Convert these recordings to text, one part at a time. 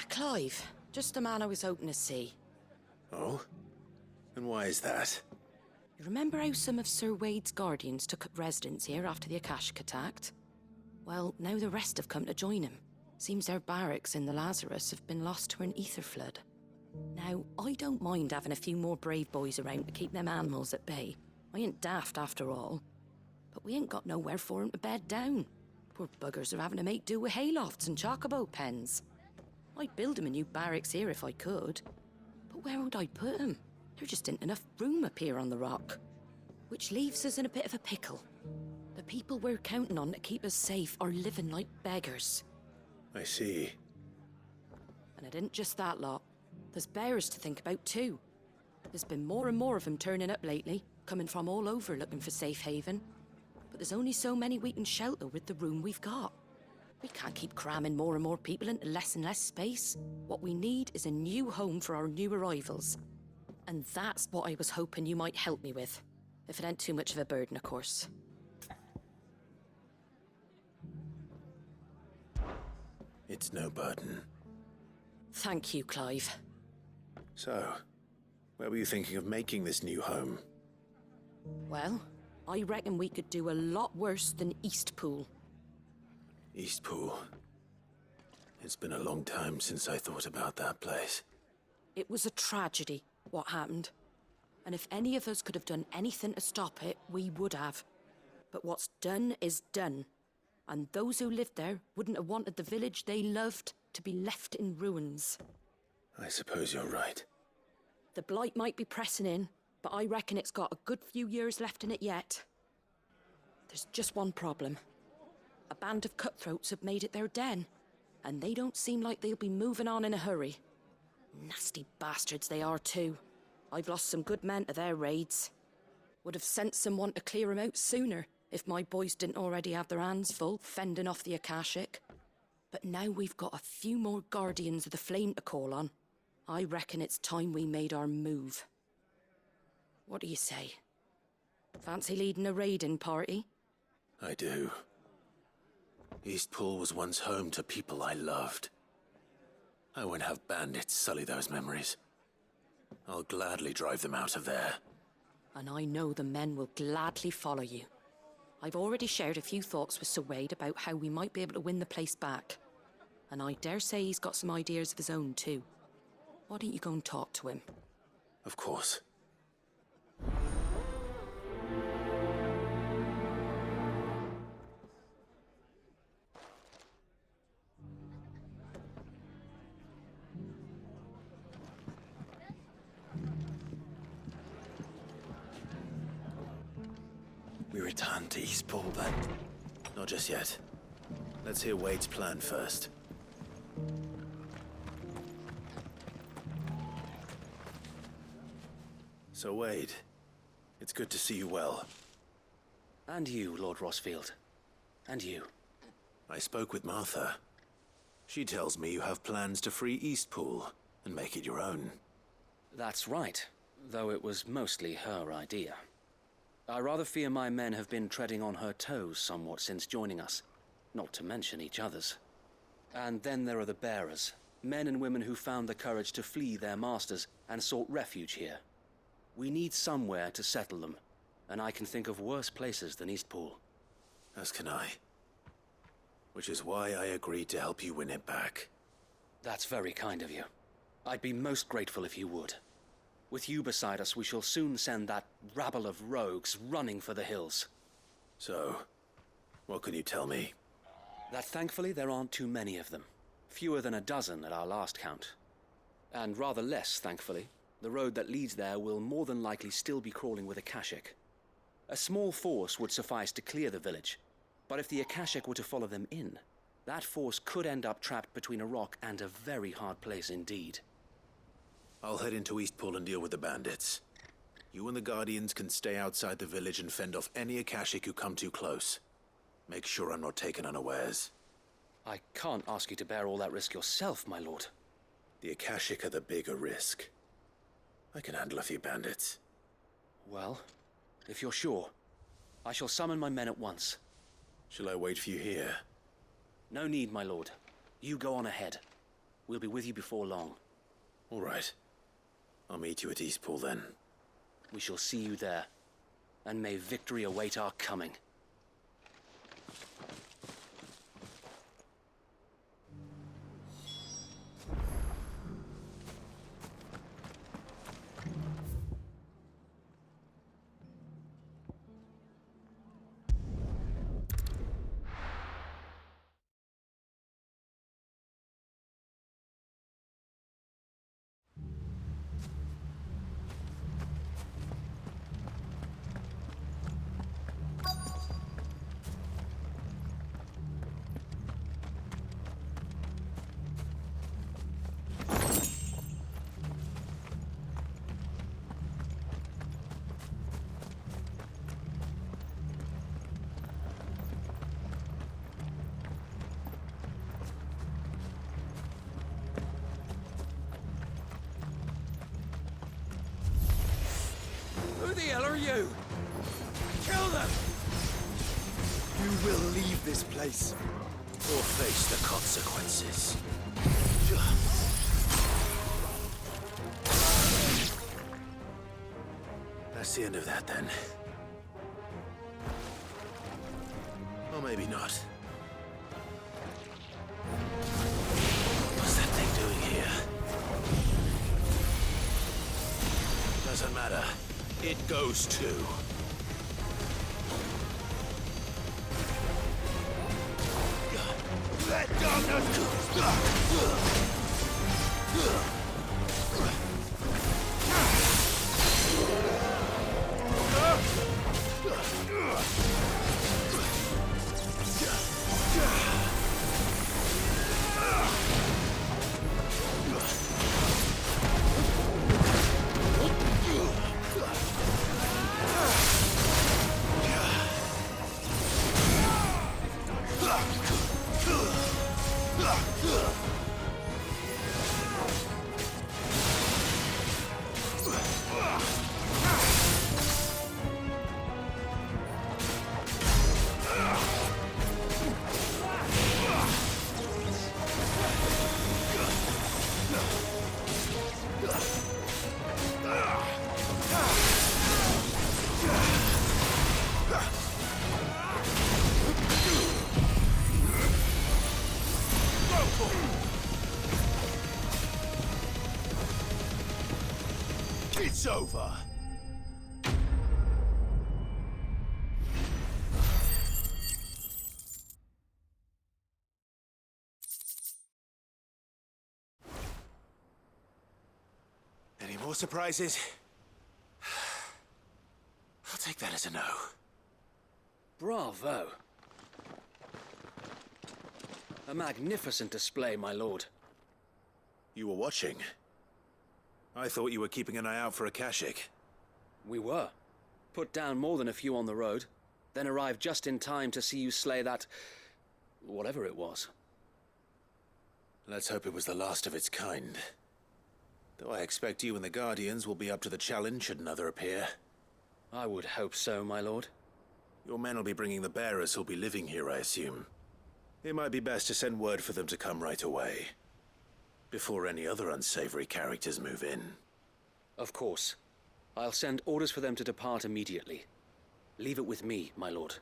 Clive. Just the man I was hoping to see. Oh? And why is that? You remember how some of Sir Wade's guardians took up residence here after the Akashic attacked? Well, now the rest have come to join him. Seems their barracks in the Lazarus have been lost to an ether flood. Now, I don't mind having a few more brave boys around to keep them animals at bay. I ain't daft after all. But we ain't got nowhere for 'em to bed down. Poor buggers are having to make do with haylofts and chocobo pens. I'd build 'em a new barracks here if I could. But where would I put 'em? There just ain't enough room up here on the rock. Which leaves us in a bit of a pickle. The people we're counting on to keep us safe are living like beggars. I see. And it isn't just that lot. There's bears to think about too. There's been more and more of them turning up lately, coming from all over looking for safe haven. But there's only so many we can shelter with the room we've got. We can't keep cramming more and more people into less and less space. What we need is a new home for our new arrivals. And that's what I was hoping you might help me with. If it ain't too much of a burden, of course. It's no burden. Thank you, Clive. So, where were you thinking of making this new home? Well, I reckon we could do a lot worse than Eastpool. Eastpool. It's been a long time since I thought about that place. It was a tragedy, what happened. And if any of us could have done anything to stop it, we would have. But what's done is done. And those who lived there wouldn't have wanted the village they loved to be left in ruins. I suppose you're right. The blight might be pressing in, but I reckon it's got a good few years left in it yet. There's just one problem. A band of cutthroats have made it their den, and they don't seem like they'll be moving on in a hurry. Nasty bastards they are too. I've lost some good men to their raids. Would have sent someone to clear 'em out sooner, if my boys didn't already have their hands full fending off the Akashic. But now we've got a few more guardians of the flame to call on. I reckon it's time we made our move. What do you say? Fancy leading a raiding party? I do. Eastpool was once home to people I loved. I won't have bandits sully those memories. I'll gladly drive them out of there. And I know the men will gladly follow you. I've already shared a few thoughts with Sir Wade about how we might be able to win the place back. And I dare say he's got some ideas of his own too. Why don't you go and talk to him? Of course. We return to Eastpool then? Not just yet. Let's hear Wade's plan first. So Wade, it's good to see you well. And you, Lord Rossfield. And you. I spoke with Martha. She tells me you have plans to free Eastpool and make it your own. That's right, though it was mostly her idea. I rather fear my men have been treading on her toes somewhat since joining us, not to mention each other's. And then there are the bearers, men and women who found the courage to flee their masters and sought refuge here. We need somewhere to settle them, and I can think of worse places than Eastpool. As can I. Which is why I agreed to help you win it back. That's very kind of you. I'd be most grateful if you would. With you beside us, we shall soon send that rabble of rogues running for the hills. So, what can you tell me? That thankfully there aren't too many of them. Fewer than a dozen at our last count. And rather less, thankfully. The road that leads there will more than likely still be crawling with Akashic. A small force would suffice to clear the village, but if the Akashic were to follow them in, that force could end up trapped between a rock and a very hard place indeed. I'll head into Eastpool and deal with the bandits. You and the Guardians can stay outside the village and fend off any Akashic who come too close. Make sure I'm not taken unawares. I can't ask you to bear all that risk yourself, my lord. The Akashic are the bigger risk. I can handle a few bandits. Well, if you're sure, I shall summon my men at once. Shall I wait for you here? No need, my lord. You go on ahead. We'll be with you before long. All right. I'll meet you at Eastpool then. We shall see you there. And may victory await our coming. Who the hell are you? Kill them! You will leave this place. Or face the consequences. That's the end of that then. Or maybe not. What's that thing doing here? Doesn't matter. It goes too. Let down It's over. Any more surprises? I'll take that as a no. Bravo! A magnificent display, my lord. You were watching. I thought you were keeping an eye out for a Kashik. We were. Put down more than a few on the road, then arrived just in time to see you slay that... whatever it was. Let's hope it was the last of its kind. Though I expect you and the Guardians will be up to the challenge should another appear. I would hope so, my lord. Your men will be bringing the bearers who'll be living here, I assume. It might be best to send word for them to come right away, before any other unsavory characters move in. Of course. I'll send orders for them to depart immediately. Leave it with me, my lord.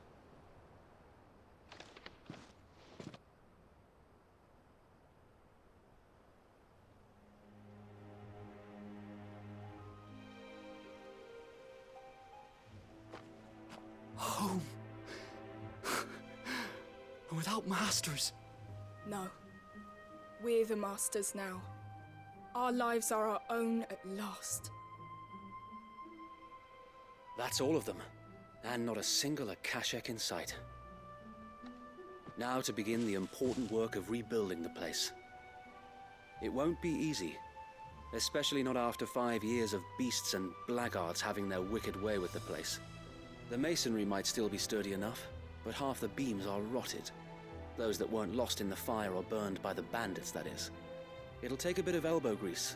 Home. Without masters. No. We're the masters now. Our lives are our own at last. That's all of them, and not a single Akashek in sight. Now to begin the important work of rebuilding the place. It won't be easy, especially not after 5 years of beasts and blackguards having their wicked way with the place. The masonry might still be sturdy enough, but half the beams are rotted. Those that weren't lost in the fire or burned by the bandits, that is. It'll take a bit of elbow grease,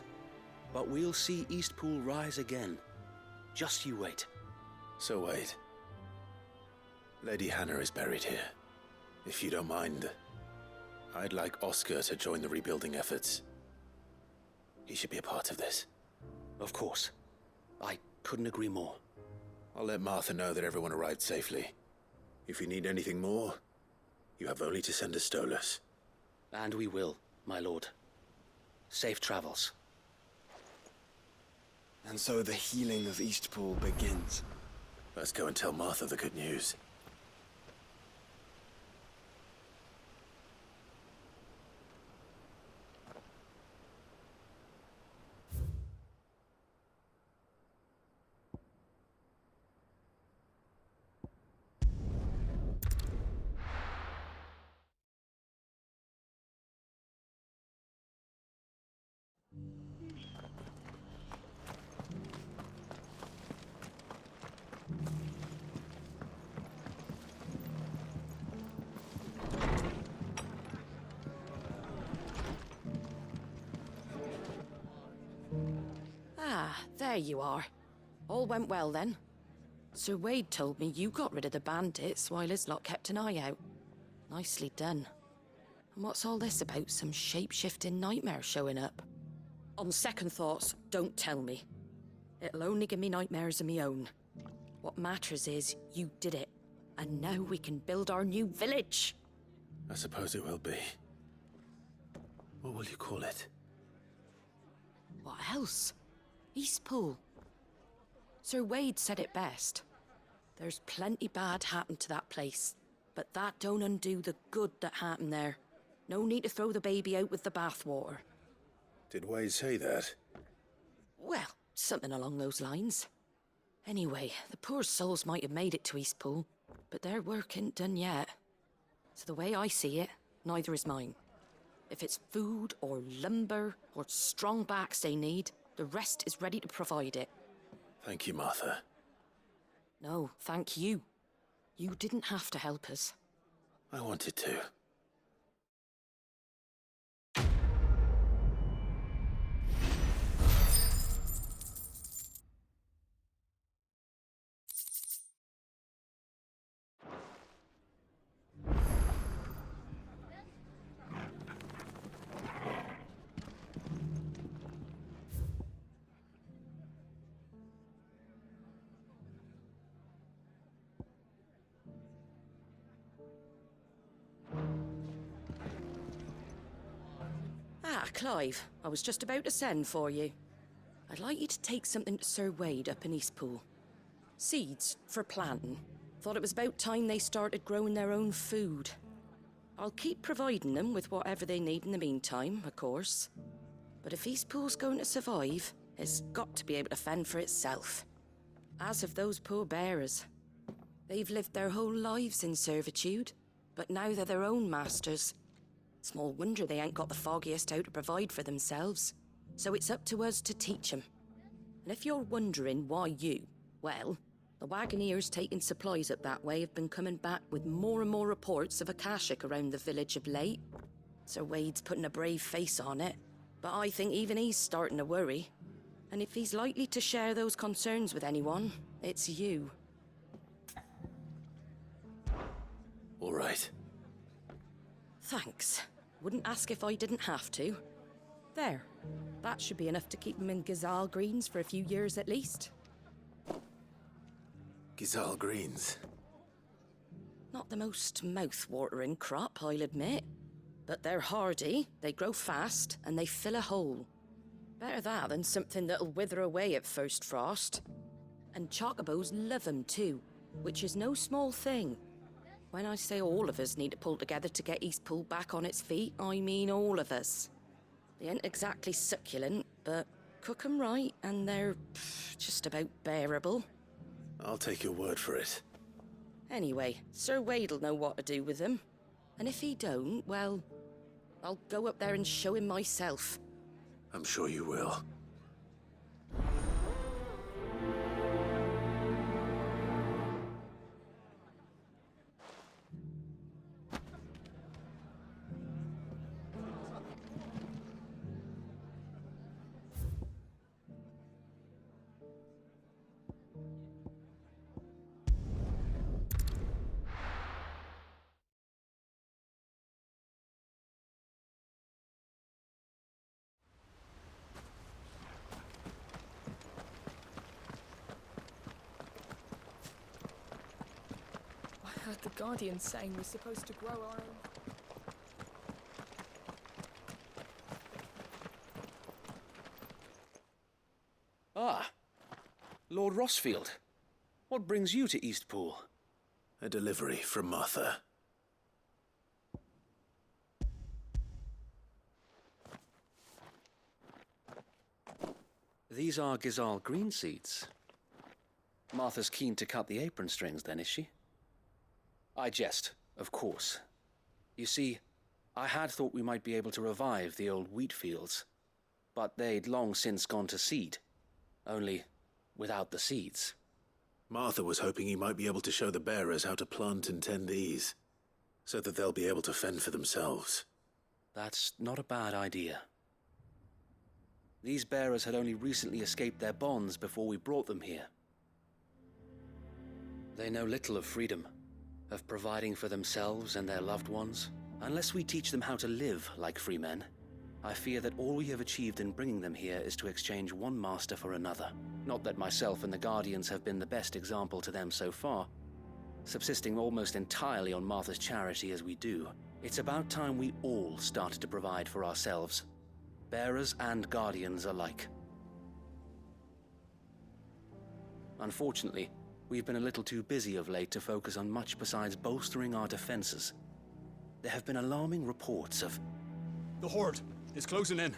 but we'll see Eastpool rise again. Just you wait. So wait. Lady Hannah is buried here. If you don't mind, I'd like Oscar to join the rebuilding efforts. He should be a part of this. Of course. I couldn't agree more. I'll let Martha know that everyone arrived safely. If you need anything more, you have only to send a Stolas. And we will, my lord. Safe travels. And so the healing of Eastpool begins. Let's go and tell Martha the good news. Ah, there you are. All went well then. Sir Wade told me you got rid of the bandits while his lot kept an eye out. Nicely done. And what's all this about some shape-shifting nightmare showing up? On second thoughts, don't tell me. It'll only give me nightmares of me own. What matters is you did it. And now we can build our new village. I suppose it will be. What will you call it? What else? Eastpool. Sir Wade said it best. There's plenty bad happened to that place, but that don't undo the good that happened there. No need to throw the baby out with the bathwater. Did Wade say that? Well, something along those lines. Anyway, the poor souls might have made it to Eastpool, but their work ain't done yet. So the way I see it, neither is mine. If it's food or lumber or strong backs they need, the rest is ready to provide it. Thank you, Martha. No, thank you. You didn't have to help us. I wanted to. Ah, Clive, I was just about to send for you. I'd like you to take something to Sir Wade up in Eastpool. Seeds for planting. Thought it was about time they started growing their own food. I'll keep providing them with whatever they need in the meantime, of course. But if Eastpool's going to survive, it's got to be able to fend for itself. As have those poor bearers. They've lived their whole lives in servitude, but now they're their own masters. Small wonder they ain't got the foggiest how to provide for themselves. So it's up to us to teach them. And if you're wondering why you, well, the Wagoneers taking supplies up that way have been coming back with more and more reports of Akashic around the village of late. Sir Wade's putting a brave face on it, but I think even he's starting to worry. And if he's likely to share those concerns with anyone, it's you. All right. Thanks. Wouldn't ask if I didn't have to. There. That should be enough to keep him in Gazal Greens for a few years at least. Gazal Greens. Not the most mouth-watering crop, I'll admit. But they're hardy, they grow fast, and they fill a hole. Better that than something that'll wither away at first frost. And chocobos love 'em too, which is no small thing. When I say all of us need to pull together to get Eastpool back on its feet, I mean all of us. They ain't exactly succulent, but cook 'em right and they're just about bearable. I'll take your word for it. Anyway, Sir Wade'll know what to do with them. And if he don't, well, I'll go up there and show him myself. I'm sure you will. The Guardian's saying we're supposed to grow our own. Ah, Lord Rossfield. What brings you to Eastpool? A delivery from Martha. These are Gizal green seeds. Martha's keen to cut the apron strings then, is she? I jest, of course. You see, I had thought we might be able to revive the old wheat fields, but they'd long since gone to seed, only without the seeds. Martha was hoping he might be able to show the bearers how to plant and tend these, so that they'll be able to fend for themselves. That's not a bad idea. These bearers had only recently escaped their bonds before we brought them here. They know little of freedom, of providing for themselves and their loved ones. Unless we teach them how to live like free men, I fear that all we have achieved in bringing them here is to exchange one master for another. Not that myself and the Guardians have been the best example to them so far, subsisting almost entirely on Martha's charity as we do. It's about time we all started to provide for ourselves, bearers and Guardians alike. Unfortunately, we've been a little too busy of late to focus on much besides bolstering our defenses. There have been alarming reports of... The Horde is closing in.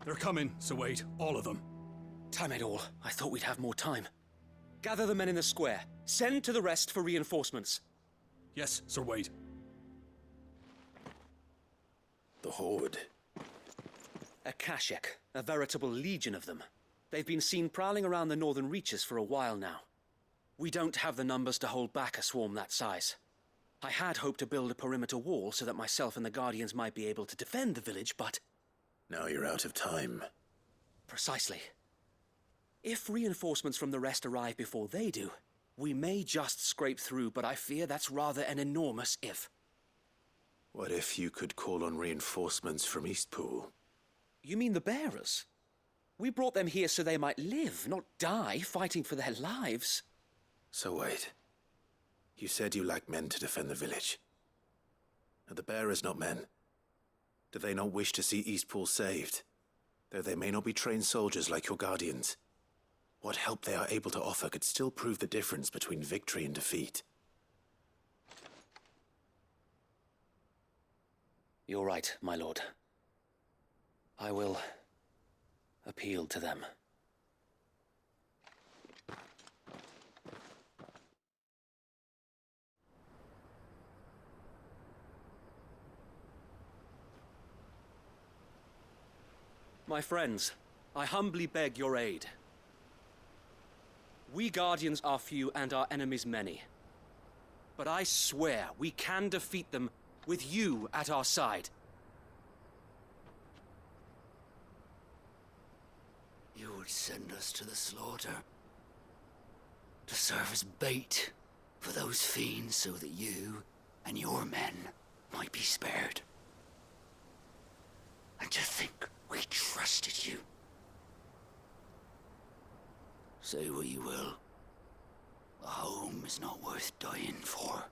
They're coming, so wait, all of them. Damn it all, I thought we'd have more time. Gather the men in the square. Send to the rest for reinforcements. Yes, Sir Wade. The Horde. A Kashek, a veritable legion of them. They've been seen prowling around the northern reaches for a while now. We don't have the numbers to hold back a swarm that size. I had hoped to build a perimeter wall so that myself and the Guardians might be able to defend the village, but... Now you're out of time. Precisely. If reinforcements from the rest arrive before they do, we may just scrape through, but I fear that's rather an enormous if. What if you could call on reinforcements from Eastpool? You mean the bearers? We brought them here so they might live, not die fighting for their lives. So wait. You said you lack men to defend the village. Are the bearers not men? Do they not wish to see Eastpool saved? Though they may not be trained soldiers like your Guardians, what help they are able to offer could still prove the difference between victory and defeat. You're right, my lord. I will appeal to them. My friends, I humbly beg your aid. We Guardians are few and our enemies many. But I swear we can defeat them with you at our side. You would send us to the slaughter, to serve as bait for those fiends so that you and your men might be spared. And to think we trusted you. Say what you will, a home is not worth dying for.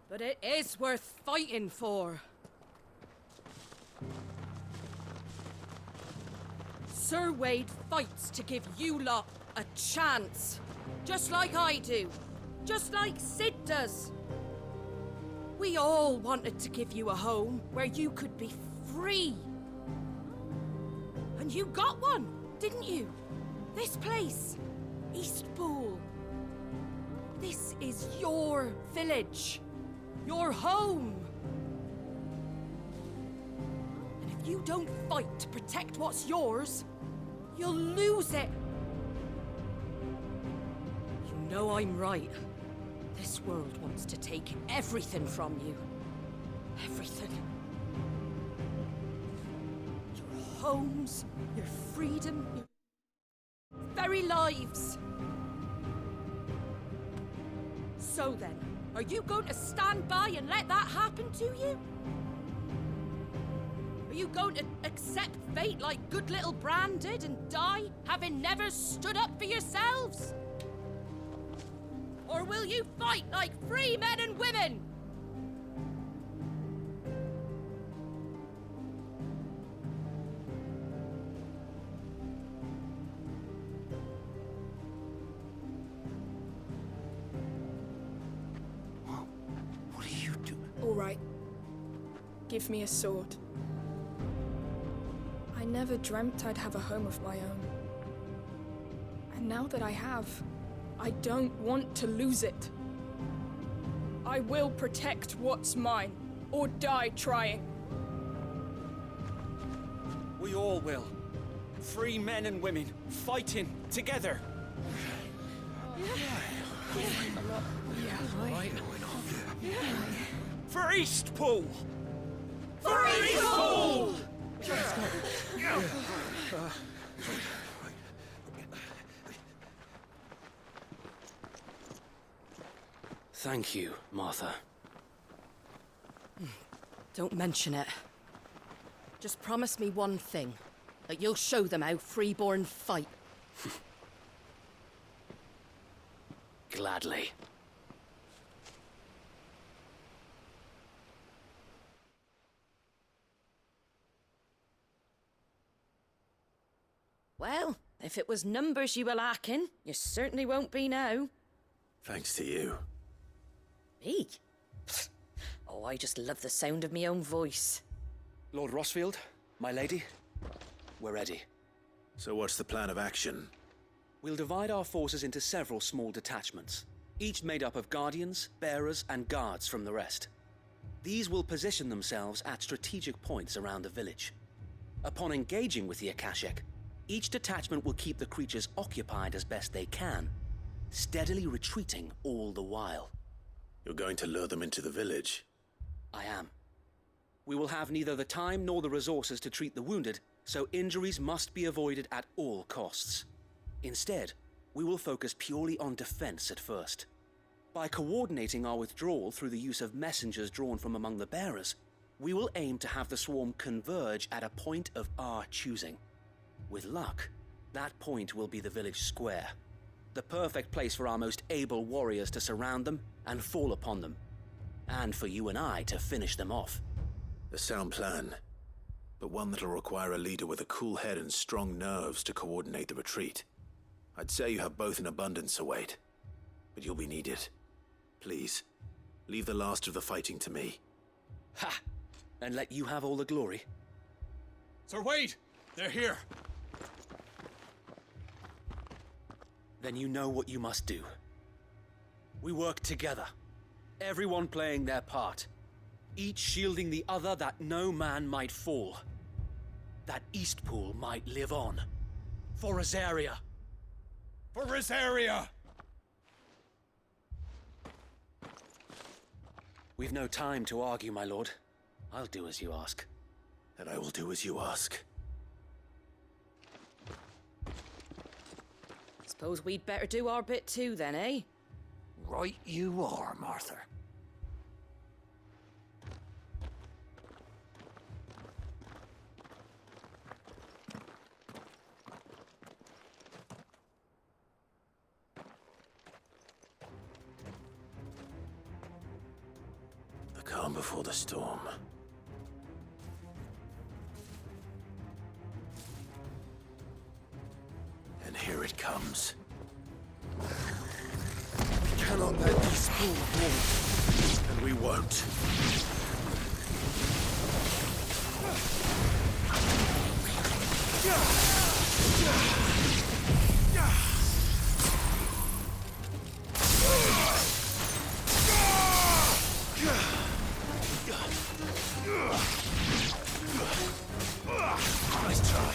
But it is worth fighting for. Sir Wade fights to give you lot a chance. Just like I do. Just like Sid does. We all wanted to give you a home where you could be free. And you got one, didn't you? This place, Eastpool. This is your village. Your home. And if you don't fight to protect what's yours, you'll lose it. You know I'm right. This world wants to take everything from you. Everything. Your homes, your freedom, your very lives. So then, are you going to stand by and let that happen to you? Are you going to accept fate like good little Bran did and die, having never stood up for yourselves? Or will you fight like free men and women? What are you doing? All right. Give me a sword. I never dreamt I'd have a home of my own. And now that I have, I don't want to lose it. I will protect what's mine, or die trying. We all will. Free men and women, fighting together. For Eastpool! For Eastpool! Thank you, Martha. Don't mention it. Just promise me one thing. That you'll show them how freeborn fight. Gladly. Well, if it was numbers you were lacking, you certainly won't be now. Thanks to you. Me? Oh, I just love the sound of my own voice. Lord Rossfield, my lady, we're ready. So what's the plan of action? We'll divide our forces into several small detachments, each made up of guardians, bearers, and guards from the rest. These will position themselves at strategic points around the village. Upon engaging with the Akashic, each detachment will keep the creatures occupied as best they can, steadily retreating all the while. You're going to lure them into the village? I am. We will have neither the time nor the resources to treat the wounded, so injuries must be avoided at all costs. Instead, we will focus purely on defense at first. By coordinating our withdrawal through the use of messengers drawn from among the bearers, we will aim to have the swarm converge at a point of our choosing. With luck, that point will be the village square, the perfect place for our most able warriors to surround them and fall upon them, and for you and I to finish them off. A sound plan, but one that'll require a leader with a cool head and strong nerves to coordinate the retreat. I'd say you have both in abundance, Wade, but you'll be needed. Please, leave the last of the fighting to me. Ha! And let you have all the glory. Sir Wade! They're here! Then you know what you must do. We work together, everyone playing their part, each shielding the other that no man might fall, that Eastpool might live on. For Rosaria! For Rosaria! We've no time to argue, my lord. I'll do as you ask. And I will do as you ask. Suppose we'd better do our bit too then, eh? Right you are, Martha. The calm before the storm. And here it comes. We cannot let these fools win. And we won't. Nice try.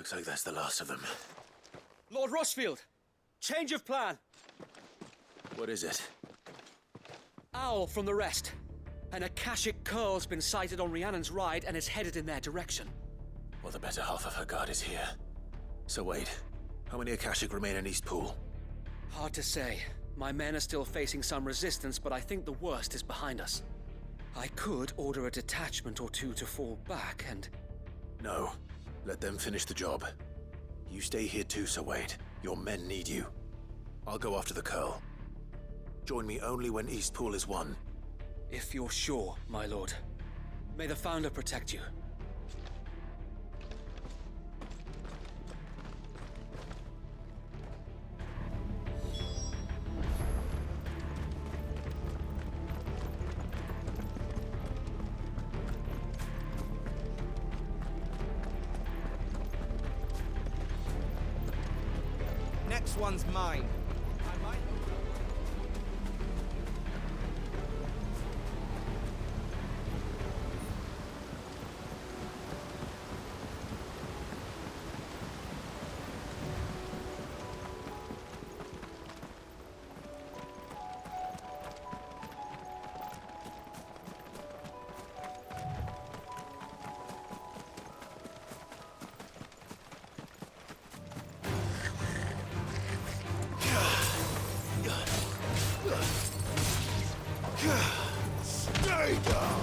Looks like that's the last of them. Lord Rushfield! Change of plan! What is it? Owl from the rest. An Akashic curl's been sighted on Rhiannon's ride and is headed in their direction. Well, the better half of her guard is here. So wait, how many Akashic remain in East Pool? Hard to say. My men are still facing some resistance, but I think the worst is behind us. I could order a detachment or two to fall back and... No. Let them finish the job. You stay here too, Sir Wade. Your men need you. I'll go after the Curl. Join me only when East Pool is won. If you're sure, my lord. May the Founder protect you. Next one's mine. I might... Stay down!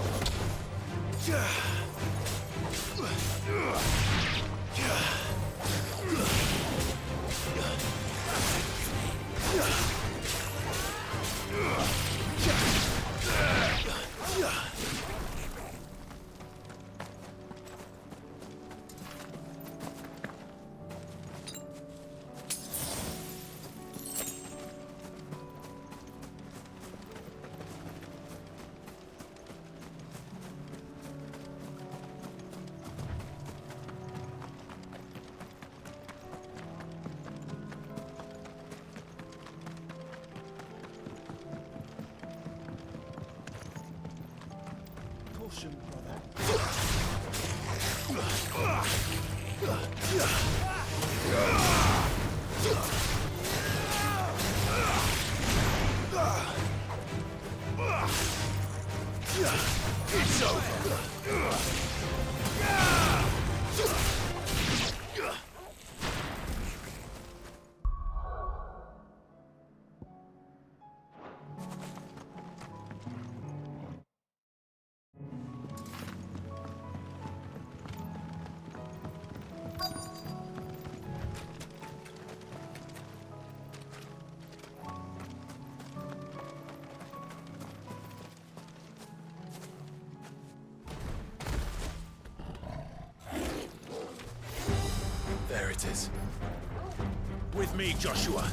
Caution, brother. It's over. There it is. With me, Joshua.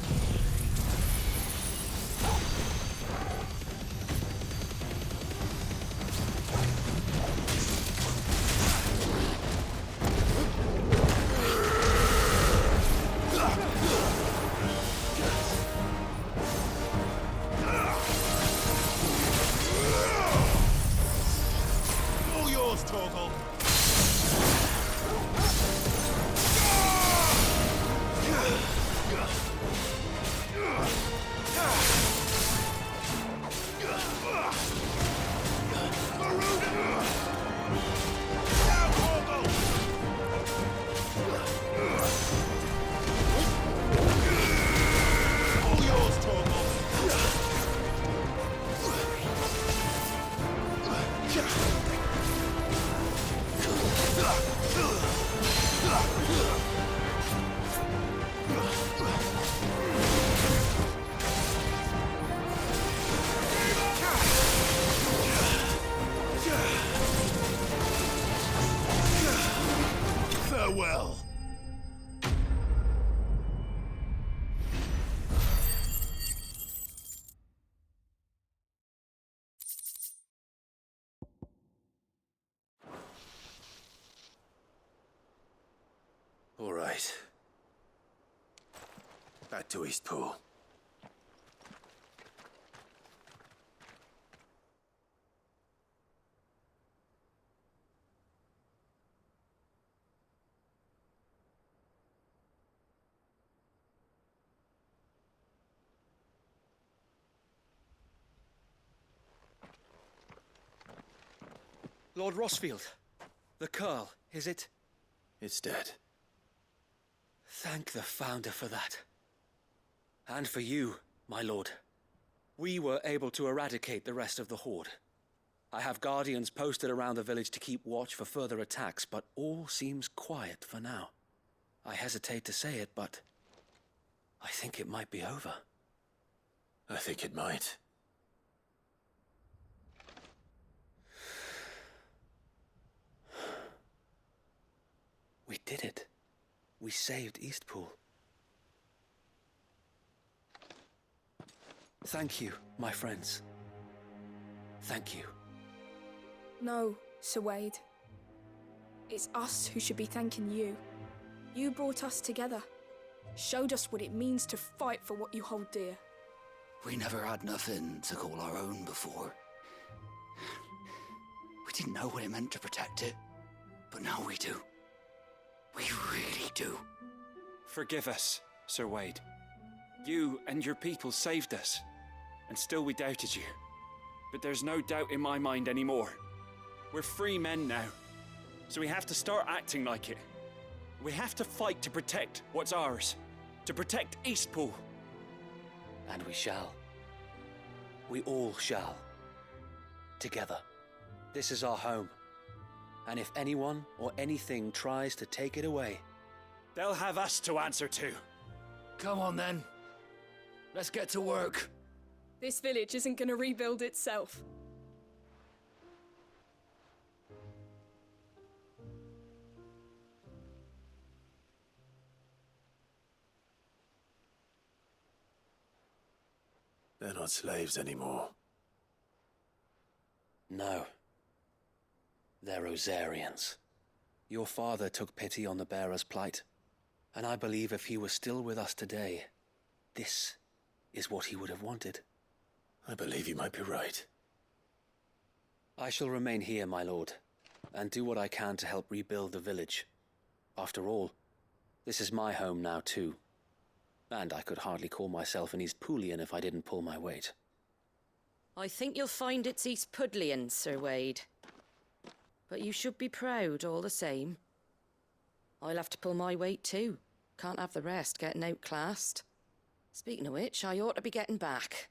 right. Back to Eastpool. Lord Rosfield, the Curl, is it? It's dead. Thank the Founder for that. And for you, my lord. We were able to eradicate the rest of the Horde. I have guardians posted around the village to keep watch for further attacks, but all seems quiet for now. I hesitate to say it, but I think it might be over. I think it might. We did it. We saved Eastpool. Thank you, my friends. Thank you. No, Sir Wade. It's us who should be thanking you. You brought us together. Showed us what it means to fight for what you hold dear. We never had nothing to call our own before. We didn't know what it meant to protect it, but now we do. We really do. Forgive us, Sir Wade. You and your people saved us, and still we doubted you. But there's no doubt in my mind anymore. We're free men now, so we have to start acting like it. We have to fight to protect what's ours, to protect Eastpool. And we shall. We all shall. Together. This is our home. And if anyone or anything tries to take it away, They'll have us to answer to. Come on then. Let's get to work. This village isn't gonna rebuild itself. They're not slaves anymore. No. They're Rosarians. Your father took pity on the bearer's plight, and I believe if he were still with us today, this is what he would have wanted. I believe you might be right. I shall remain here, my lord, and do what I can to help rebuild the village. After all, this is my home now too, and I could hardly call myself an Eastpoolian if I didn't pull my weight. I think you'll find it's East Pudlian, Sir Wade. But you should be proud all the same. I'll have to pull my weight too. Can't have the rest getting outclassed. Speaking of which, I ought to be getting back.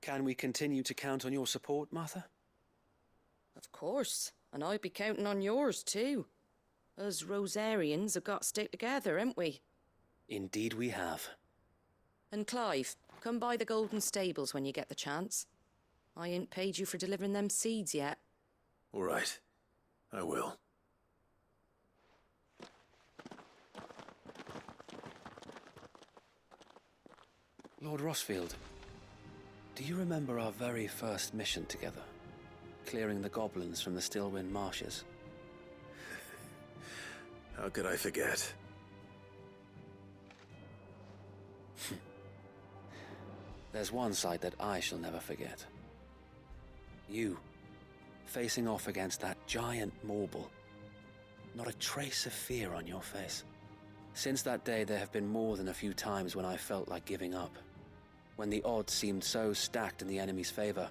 Can we continue to count on your support, Martha? Of course, and I'd be counting on yours too. Us Rosarians have got to stick together, haven't we? Indeed we have. And Clive, come by the Golden Stables when you get the chance. I ain't paid you for delivering them seeds yet. All right. I will. Lord Rosfield, do you remember our very first mission together? Clearing the goblins from the Stillwind marshes? How could I forget? There's one sight that I shall never forget. You, facing off against that giant Morble. Not a trace of fear on your face. Since that day, there have been more than a few times when I felt like giving up. When the odds seemed so stacked in the enemy's favor,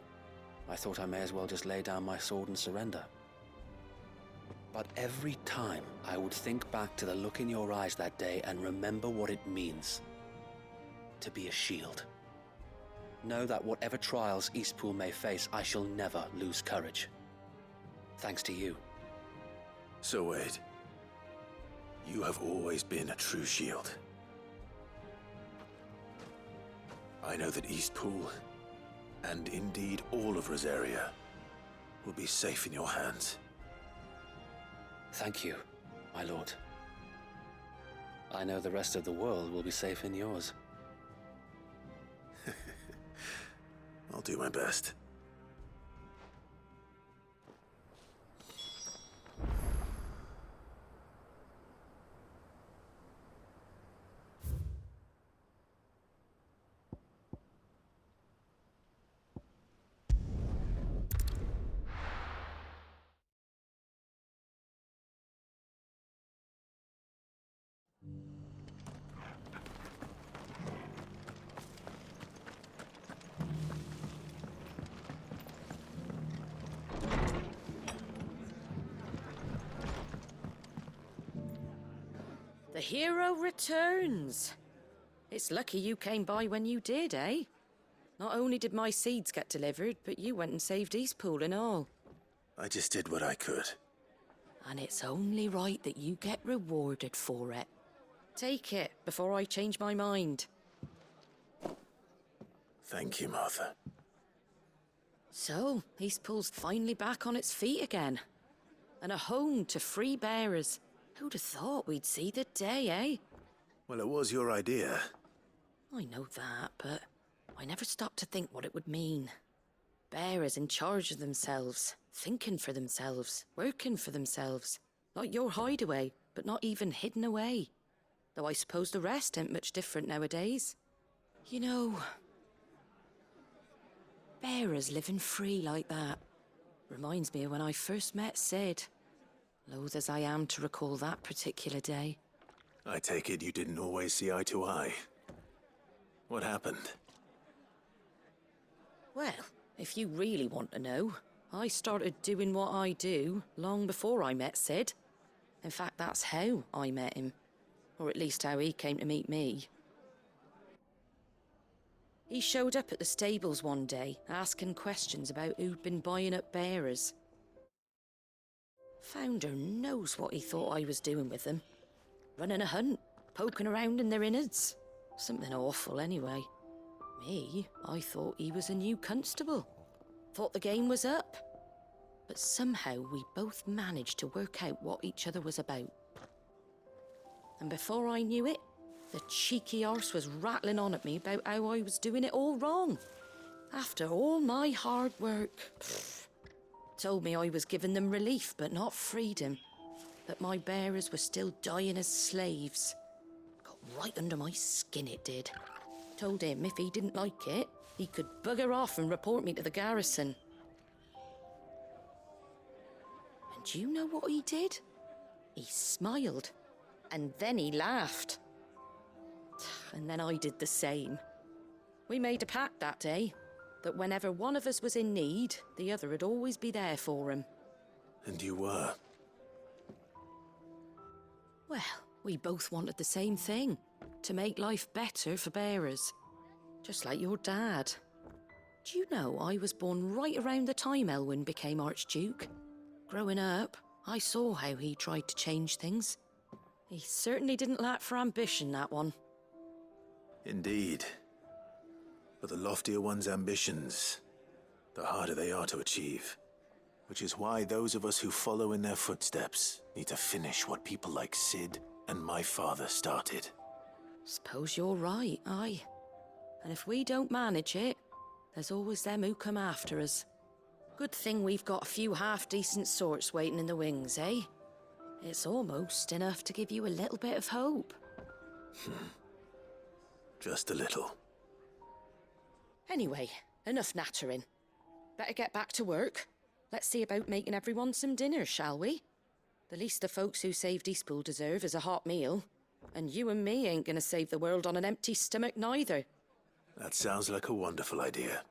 I thought I may as well just lay down my sword and surrender. But every time, I would think back to the look in your eyes that day and remember what it means to be a shield. Know that whatever trials Eastpool may face, I shall never lose courage. Thanks to you. So Wade, you have always been a true shield. I know that Eastpool, and indeed all of Rosaria, will be safe in your hands. Thank you, my lord. I know the rest of the world will be safe in yours. I'll do my best. The hero returns. It's lucky you came by when you did, eh? Not only did my seeds get delivered, but you went and saved Eastpool and all. I just did what I could. And it's only right that you get rewarded for it. Take it before I change my mind. Thank you, Martha. So, Eastpool's finally back on its feet again. And a home to free bearers. Who'd have thought we'd see the day, eh? Well, it was your idea. I know that, but I never stopped to think what it would mean. Bearers in charge of themselves, thinking for themselves, working for themselves. Like your hideaway, but not even hidden away. Though I suppose the rest ain't much different nowadays. You know, bearers living free like that reminds me of when I first met Sid. Loath as I am to recall that particular day. I take it you didn't always see eye to eye. What happened? Well, if you really want to know, I started doing what I do long before I met Sid. In fact, that's how I met him. Or at least how he came to meet me. He showed up at the stables one day, asking questions about who'd been buying up bearers. Founder knows what he thought I was doing with them. Running a hunt, poking around in their innards. Something awful, anyway. Me, I thought he was a new constable. Thought the game was up. But somehow we both managed to work out what each other was about. And before I knew it, the cheeky arse was rattling on at me about how I was doing it all wrong. After all my hard work. Told me I was giving them relief, but not freedom. That my bearers were still dying as slaves. Got right under my skin, it did. Told him if he didn't like it, he could bugger off and report me to the garrison. And do you know what he did? He smiled. And then he laughed. And then I did the same. We made a pact that day, that whenever one of us was in need, the other would always be there for him. And you were? Well, we both wanted the same thing. To make life better for bearers. Just like your dad. Do you know I was born right around the time Elwyn became Archduke? Growing up, I saw how he tried to change things. He certainly didn't lack for ambition, that one. Indeed. But the loftier one's ambitions, the harder they are to achieve. Which is why those of us who follow in their footsteps need to finish what people like Sid and my father started. Suppose you're right, aye. And if we don't manage it, there's always them who come after us. Good thing we've got a few half-decent sorts waiting in the wings, eh? It's almost enough to give you a little bit of hope. Just a little. Anyway, enough nattering. Better get back to work. Let's see about making everyone some dinner, shall we? The least the folks who saved Eastpool deserve is a hot meal. And you and me ain't gonna save the world on an empty stomach neither. That sounds like a wonderful idea.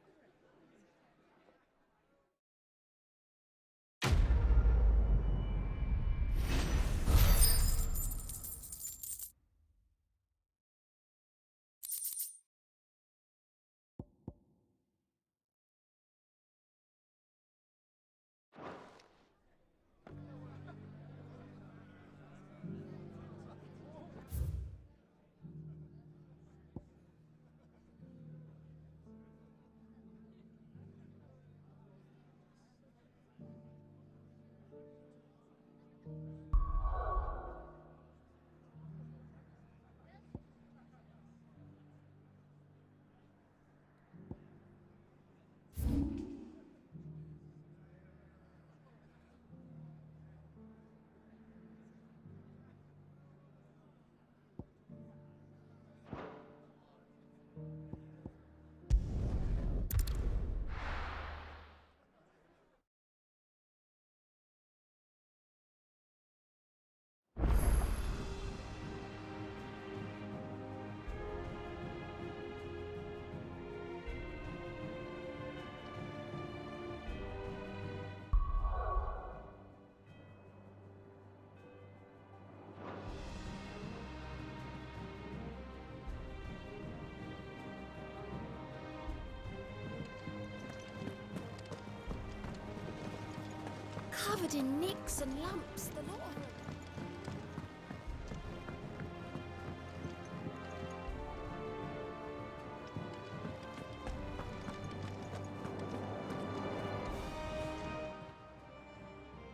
covered in nicks and lumps, the lot of them.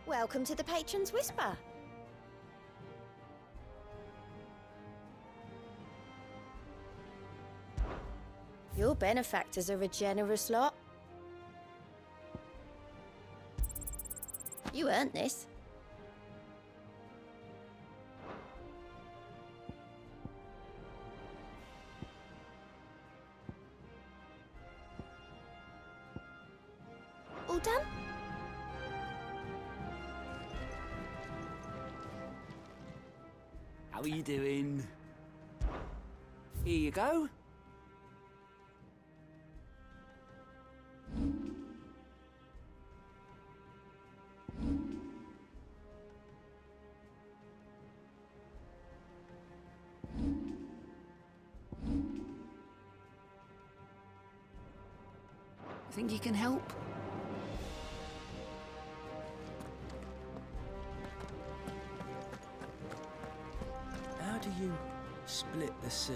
Welcome to the Patron's Whisper. Your benefactors are a generous lot. You earned this. All done? How are you doing? Here you go. Think you can help? How do you split the sea?